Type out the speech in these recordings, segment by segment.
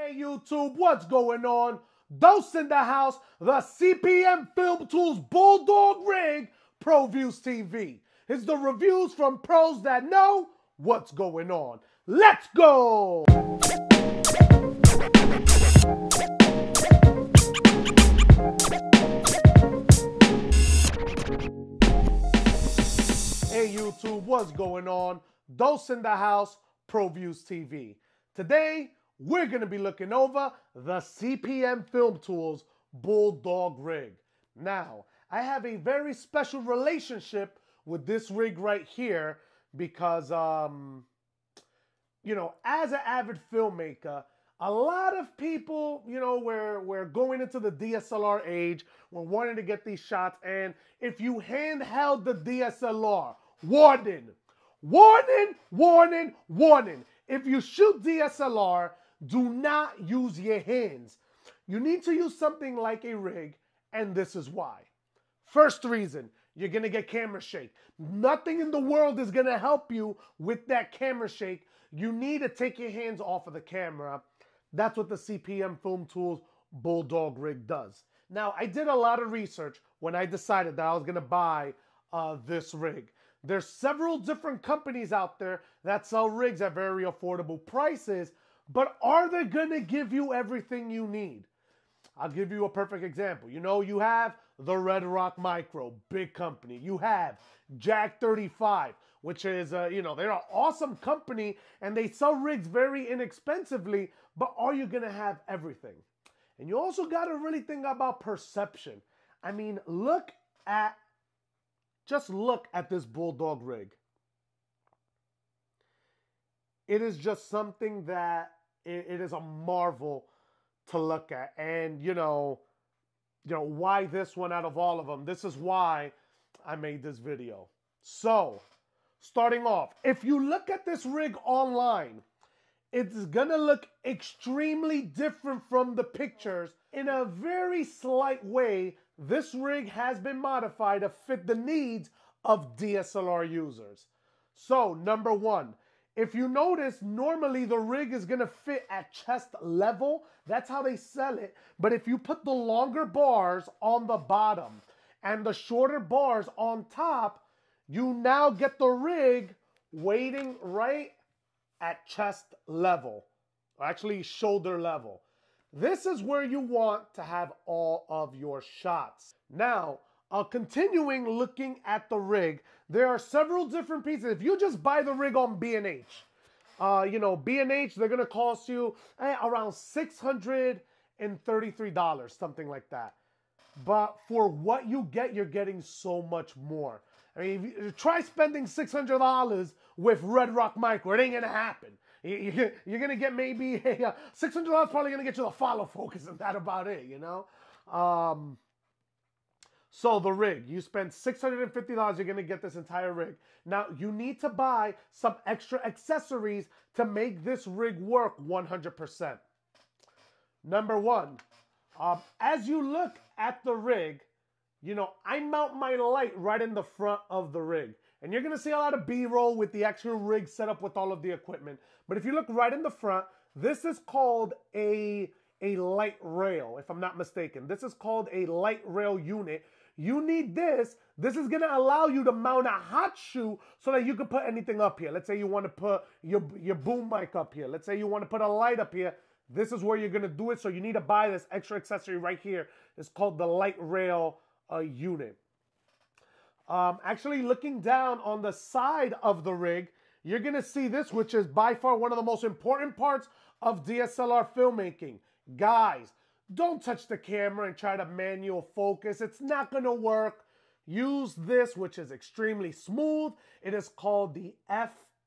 Hey YouTube, what's going on? Dose in the house, the CPM Film Tools Bulldog rig, ProviewsTV. It's the reviews from pros that know what's going on. Let's go! Hey YouTube, what's going on? Dose in the house, ProviewsTV. Today, we're going to be looking over the CPM Film Tools Bulldog rig. Now, I have a very special relationship with this rig right here because, as an avid filmmaker, a lot of people, we're going into the DSLR age, we're wanting to get these shots, and if you handheld the DSLR, warning, warning, warning, warning. If you shoot DSLR, do not use your hands. You need to use something like a rig, and this is why. First reason, you're going to get camera shake. Nothing in the world is going to help you with that camera shake. You need to take your hands off of the camera. That's what the CPM Film Tools Bulldog rig does. Now, I did a lot of research when I decided that I was going to buy this rig. There's several different companies out there that sell rigs at very affordable prices, but are they going to give you everything you need? I'll give you a perfect example. You have the Red Rock Micro, big company. You have Jack 35, which is, they're an awesome company and they sell rigs very inexpensively, but are you going to have everything? And you also got to really think about perception. I mean, just look at this Bulldog rig. It is just something that it is a marvel to look at. And, why this one out of all of them? This is why I made this video. So, starting off, if you look at this rig online, it's gonna look extremely different from the pictures. In a very slight way, this rig has been modified to fit the needs of DSLR users. So, number one, if you notice, normally the rig is going to fit at chest level. That's how they sell it. But if you put the longer bars on the bottom and the shorter bars on top, you now get the rig weighting right at chest level, or actually shoulder level. This is where you want to have all of your shots. Now, continuing looking at the rig, there are several different pieces. If you just buy the rig on B&H, B&H, they're going to cost you around $633, something like that. But for what you get, you're getting so much more. I mean, if you try spending $600 with Red Rock Micro, it ain't going to happen. You're going to get maybe $600 probably going to get you the follow focus and that about it, So the rig, you spend $650, you're going to get this entire rig. Now, you need to buy some extra accessories to make this rig work 100%. Number one, as you look at the rig, I mount my light right in the front of the rig. And you're going to see a lot of B-roll with the actual rig set up with all of the equipment. But if you look right in the front, this is called a light rail, if I'm not mistaken. This is called a light rail unit. You need this. This is going to allow you to mount a hot shoe so that you can put anything up here. Let's say you want to put your boom mic up here. Let's say you want to put a light up here. This is where you're going to do it. So you need to buy this extra accessory right here. It's called the light rail unit. Actually, looking down on the side of the rig, you're going to see this, which is by far one of the most important parts of DSLR filmmaking. Guys, don't touch the camera and try to manual focus. It's not going to work. Use this, which is extremely smooth. It is called the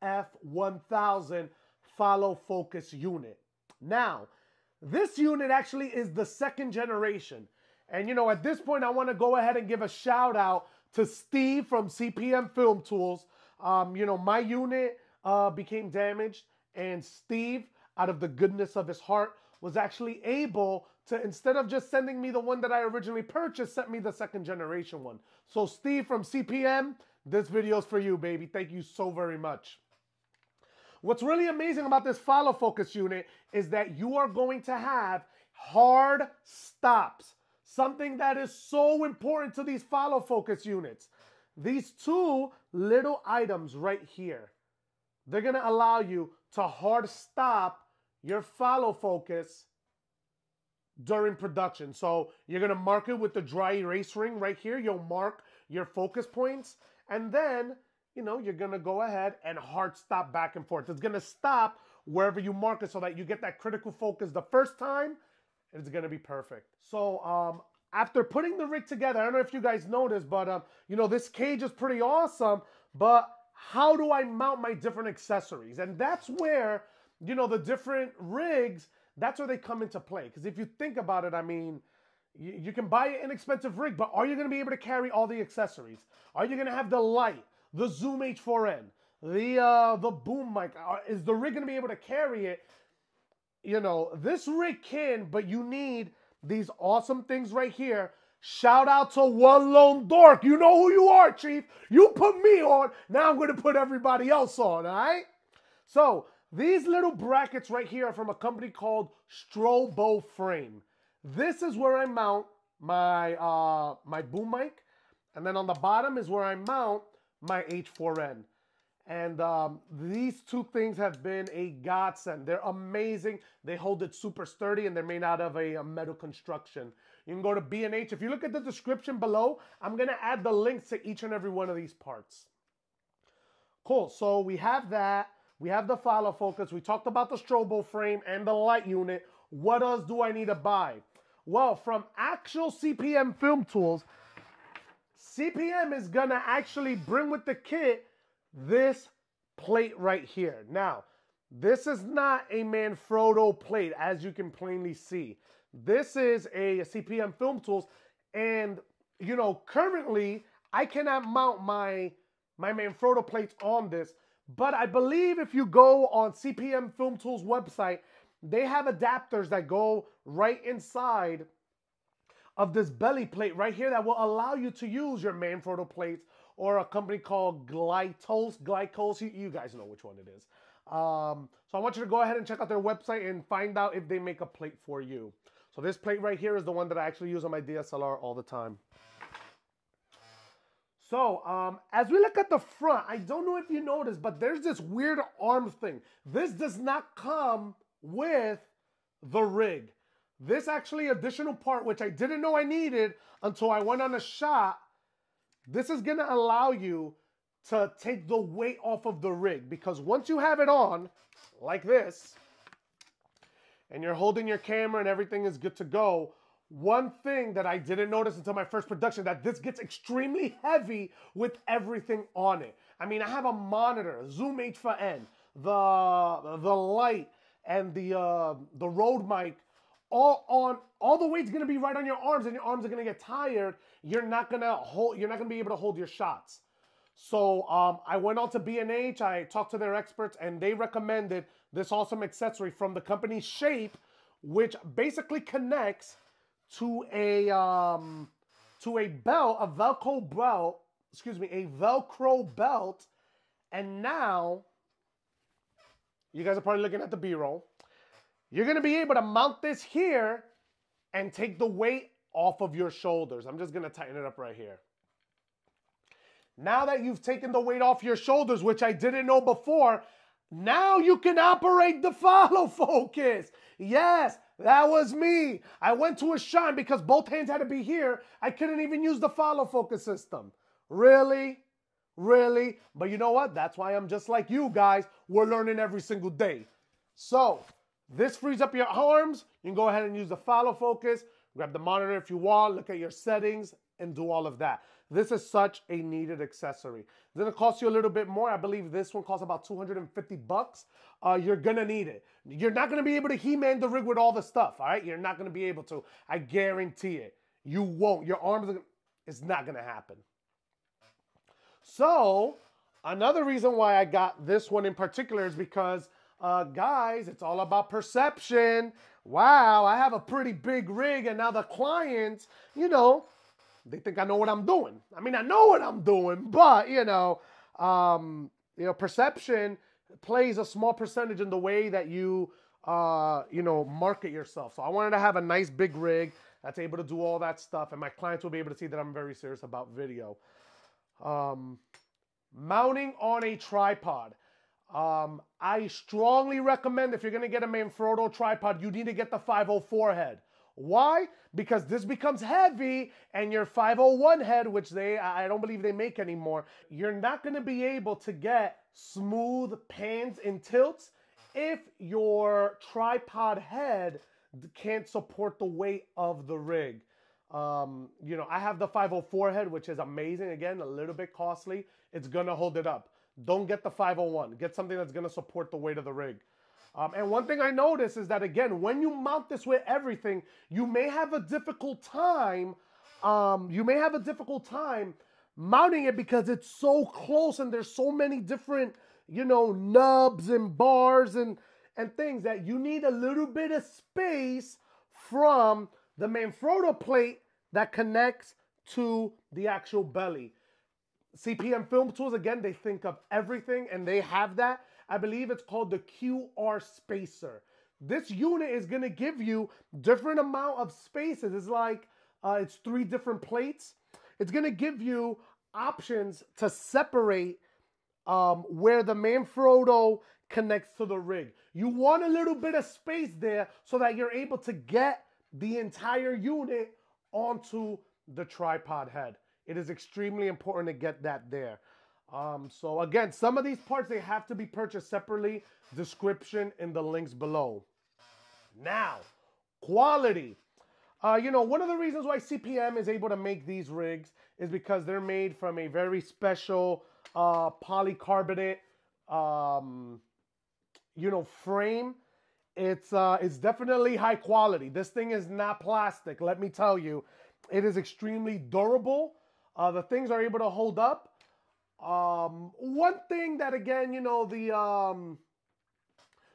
FF1000 Follow Focus Unit. Now, this unit actually is the second generation. And, at this point, I want to go ahead and give a shout out to Steve from CPM Film Tools. My unit became damaged, and Steve, out of the goodness of his heart, was actually able to, instead of just sending me the one that I originally purchased, sent me the second generation one. So Steve from CPM, this video's for you, baby. Thank you so very much. What's really amazing about this follow focus unit is that you are going to have hard stops. Something that is so important to these follow focus units. These two little items right here, they're going to allow you to hard stop your follow focus during production. So you're going to mark it with the dry erase ring right here. You'll mark your focus points, and then, you know, you're going to go ahead and hard stop back and forth. It's going to stop wherever you mark it so that you get that critical focus the first time. It's going to be perfect. So after putting the rig together, I don't know if you guys noticed, but you know, this cage is pretty awesome, but how do I mount my different accessories? And that's where, you know, the different rigs, that's where they come into play. Because if you think about it, I mean, you can buy an inexpensive rig, but are you going to be able to carry all the accessories? Are you going to have the light, the Zoom H4n, the boom mic? Is the rig going to be able to carry it? You know, this rig can, but you need these awesome things right here. Shout out to One Lone Dork. You know who you are, Chief. You put me on. Now I'm going to put everybody else on, all right? So these little brackets right here are from a company called Strobo Frame. This is where I mount my, my boom mic. And then on the bottom is where I mount my H4n. And these two things have been a godsend. They're amazing. They hold it super sturdy, and they're made out of a metal construction. You can go to B&H. If you look at the description below, I'm going to add the links to each and every one of these parts. Cool. So we have that. We have the follow focus. We talked about the strobo frame and the light unit. What else do I need to buy? Well, from actual CPM Film Tools, CPM is going to actually bring with the kit this plate right here. Now, this is not a Manfrotto plate, as you can plainly see. This is a CPM Film Tools, and, you know, currently, I cannot mount my Manfrotto plates on this, but I believe if you go on CPM Film Tools website, they have adapters that go right inside of this belly plate right here that will allow you to use your Manfrotto plates, or a company called Glycos. You guys know which one it is. So I want you to go ahead and check out their website and find out if they make a plate for you. So this plate right here is the one that I actually use on my DSLR all the time. So as we look at the front, I don't know if you noticed, but there's this weird arm thing. This does not come with the rig. This actually additional part, which I didn't know I needed until I went on a shot, this is going to allow you to take the weight off of the rig, because once you have it on like this and you're holding your camera and everything is good to go, one thing that I didn't notice until my first production, that this gets extremely heavy with everything on it. I mean, I have a monitor, Zoom H4n, the light, and the Rode mic. All the weight's gonna be right on your arms, and your arms are gonna get tired. You're not gonna be able to hold your shots. So I went on to B&H. I talked to their experts, and they recommended this awesome accessory from the company Shape, which basically connects to a belt, a Velcro belt. And now you guys are probably looking at the B-roll. You're going to be able to mount this here and take the weight off of your shoulders. I'm just going to tighten it up right here. Now that you've taken the weight off your shoulders, which I didn't know before, now you can operate the follow focus. Yes, that was me. I went to a shot because both hands had to be here. I couldn't even use the follow focus system. Really? Really? But you know what? That's why I'm just like you guys. We're learning every single day. So this frees up your arms. You can go ahead and use the follow focus. Grab the monitor if you want. Look at your settings and do all of that. This is such a needed accessory. It's going to cost you a little bit more. I believe this one costs about 250 bucks. You're going to need it. You're not going to be able to He-Man the rig with all the stuff, all right? You're not going to be able to. I guarantee it. You won't. Your arms, it's not going to happen. So another reason why I got this one in particular is because, guys, it's all about perception. Wow, I have a pretty big rig, and now the clients, you know, they think I know what I'm doing. I mean, I know what I'm doing, but, perception, plays a small percentage in the way that you, market yourself. So I wanted to have a nice big rig that's able to do all that stuff, and my clients will be able to see that I'm very serious about video. Mounting on a tripod. I strongly recommend, if you're going to get a Manfrotto tripod, you need to get the 504 head. Why? Because this becomes heavy, and your 501 head, which I don't believe they make anymore, you're not going to be able to get smooth pans and tilts if your tripod head can't support the weight of the rig. I have the 504 head, which is amazing. Again, a little bit costly. It's going to hold it up. Don't get the 501. Get something that's going to support the weight of the rig. And one thing I noticed is that, again, when you mount this with everything, you may have a difficult time. Mounting it because it's so close and there's so many different, nubs and bars and things that you need a little bit of space from the Manfrotto plate that connects to the actual belly. CPM Film Tools, again, they think of everything, and they have that. I believe it's called the QR spacer. This unit is going to give you different amount of spaces. It's like, it's 3 different plates. It's going to give you options to separate where the Manfrotto connects to the rig. You want a little bit of space there so that you're able to get the entire unit onto the tripod head. It is extremely important to get that there. So again, some of these parts, they have to be purchased separately. Description in the links below. Now, quality. One of the reasons why CPM is able to make these rigs is because they're made from a very special polycarbonate, frame. It's definitely high quality. This thing is not plastic, let me tell you. It is extremely durable. The things are able to hold up. One thing that, again,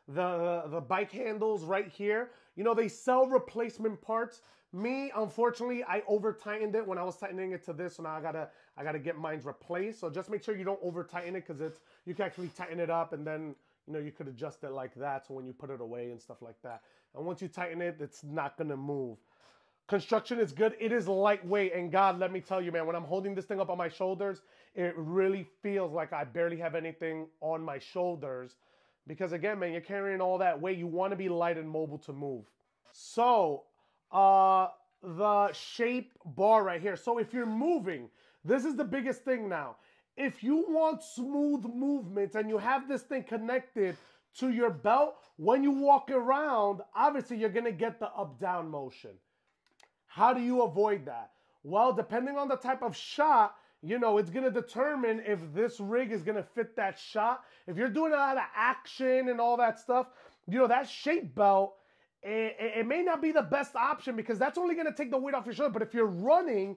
the bike handles right here, they sell replacement parts. Me, unfortunately, I over tightened it when I was tightening it to this, so now I gotta get mine replaced. So just make sure you don't over tighten it, because you can actually tighten it up, and then you could adjust it like that, so when you put it away and stuff like that. And once you tighten it, it's not gonna move. Construction is good. It is lightweight, and God, let me tell you, man, when I'm holding this thing up on my shoulders, it really feels like I barely have anything on my shoulders, because again, man, you're carrying all that weight. You want to be light and mobile to move. So, the shape bar right here. So if you're moving, this is the biggest thing now. If you want smooth movements and you have this thing connected to your belt, when you walk around, obviously you're going to get the up-down motion. How do you avoid that? Well, depending on the type of shot, it's going to determine if this rig is going to fit that shot. If you're doing a lot of action and all that stuff, that shape belt, it may not be the best option, because that's only going to take the weight off your shoulder. But if you're running,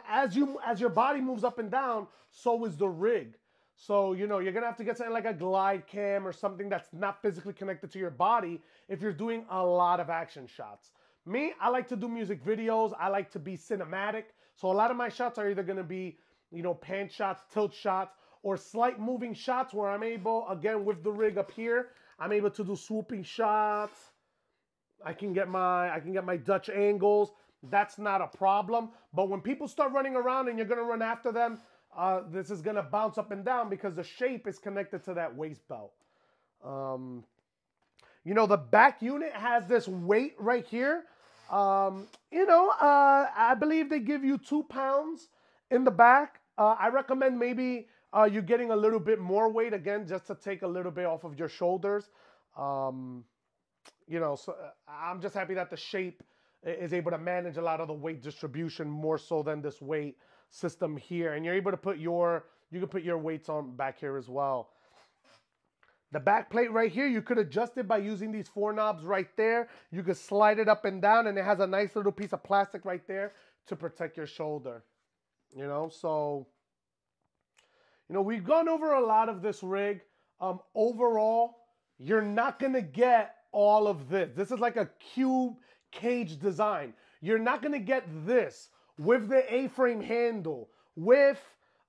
as your body moves up and down, so is the rig. So, you're going to have to get something like a glide cam or something that's not physically connected to your body if you're doing a lot of action shots. Me, I like to do music videos. I like to be cinematic. So a lot of my shots are either going to be, pan shots, tilt shots, or slight moving shots where I'm able, again, with the rig up here, I'm able to do swooping shots. I can get my Dutch angles. That's not a problem. But when people start running around and you're going to run after them, this is going to bounce up and down because the shape is connected to that waist belt. The back unit has this weight right here. I believe they give you 2 pounds in the back. I recommend maybe you're getting a little bit more weight, again, just to take a little bit off of your shoulders. So I'm just happy that the shape is able to manage a lot of the weight distribution more so than this weight system here. And you're able to put you can put your weights on back here as well. The back plate right here, you could adjust it by using these 4 knobs right there. You could slide it up and down, and it has a nice little piece of plastic right there to protect your shoulder. So, we've gone over a lot of this rig. Overall, you're not going to get all of this. This is like a cube cage design. You're not going to get this with the A-frame handle, with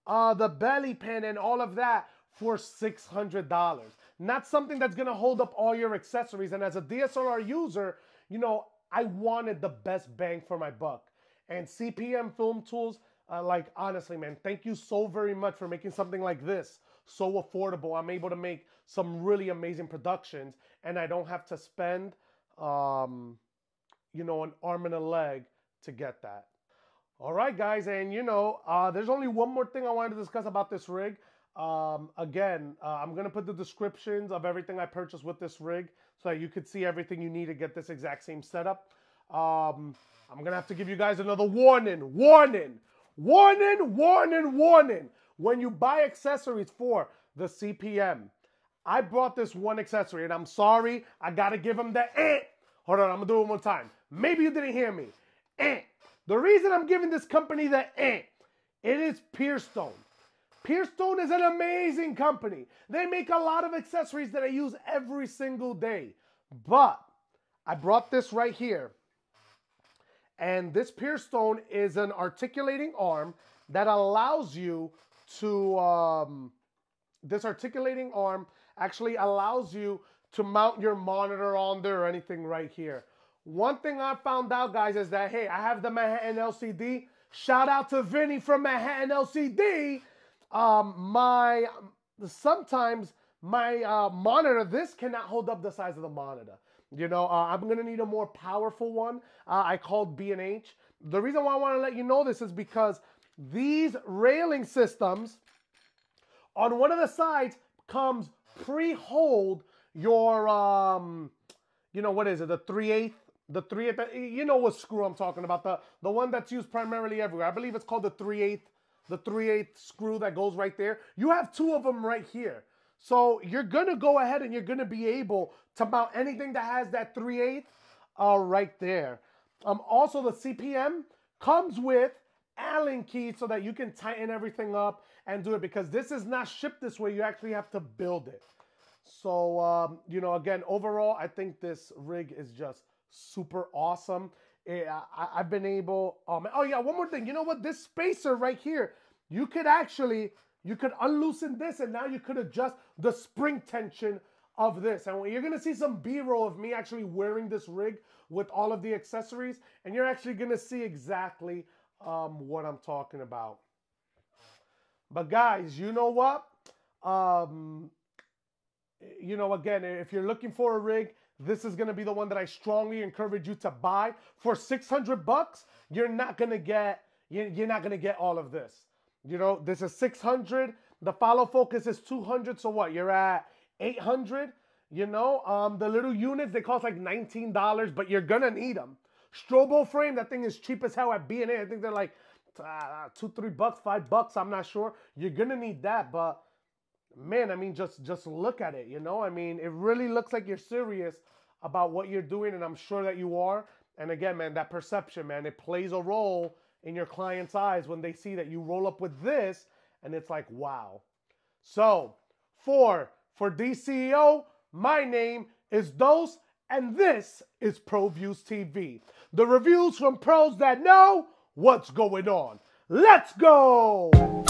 the belly pin and all of that, for $600. Not something that's going to hold up all your accessories. And as a DSLR user, you know, I wanted the best bang for my buck. And CPM Film Tools, like, honestly, man, thank you so very much for making something like this so affordable. I'm able to make some really amazing productions, and I don't have to spend, you know, an arm and a leg to get that. All right, guys, and you know, there's only one more thing I wanted to discuss about this rig. Again, I'm going to put the descriptions of everything I purchased with this rig so that you could see everything you need to get this exact same setup. I'm going to have to give you guys another warning. When you buy accessories for the CPM, I brought this one accessory, and I'm sorry, I got to give them the Hold on, I'm going to do it one more time. Maybe you didn't hear me. The reason I'm giving this company the it is Pierstone. Pierstone is an amazing company. They make a lot of accessories that I use every single day. But I brought this right here. And this Pierstone is an articulating arm that allows you to, this articulating arm actually allows you to mount your monitor on there or anything right here. One thing I found out, guys, is that, hey, I have the Manhattan LCD. Shout out to Vinny from Manhattan LCD. Sometimes my monitor, this cannot hold up the size of the monitor. You know, I'm going to need a more powerful one. I called B&H. The reason why I want to let you know this is because these railing systems on one of the sides comes pre-hold your, you know, what is it, the 3/8? The 3/8, you know what screw I'm talking about, the one that's used primarily everywhere. I believe it's called the 3/8 screw that goes right there. You have two of them right here. So you're going to go ahead and you're going to be able to mount anything that has that 3/8 right there. Also, the CPM comes with Allen keys so that you can tighten everything up and do it, because this is not shipped this way. You actually have to build it. So, you know, again, overall, I think this rig is just super awesome. I've been able, oh yeah, one more thing. You know what? This spacer right here, you could unloosen this, and now you could adjust the spring tension of this. And you're going to see some B-roll of me actually wearing this rig with all of the accessories, and you're actually going to see exactly what I'm talking about. But guys, you know what? You know, again, if you're looking for a rig, this is going to be the one that I strongly encourage you to buy. For $600, you're not going to get all of this. You know, this is $600. The follow focus is $200. So what? You're at $800. You know, the little units, they cost like $19, but you're going to need them. Strobo frame, that thing is cheap as hell at B&A. I think they're like $2, $3, $5. I'm not sure. You're going to need that, but man, I mean, just look at it, you know? I mean, it really looks like you're serious about what you're doing, and I'm sure that you are. And again, man, that perception, man, it plays a role in your client's eyes when they see that you roll up with this, and it's like, wow. So, for DCEO, my name is Dos, and this is ProviewsTV. The reviews from pros that know what's going on. Let's go!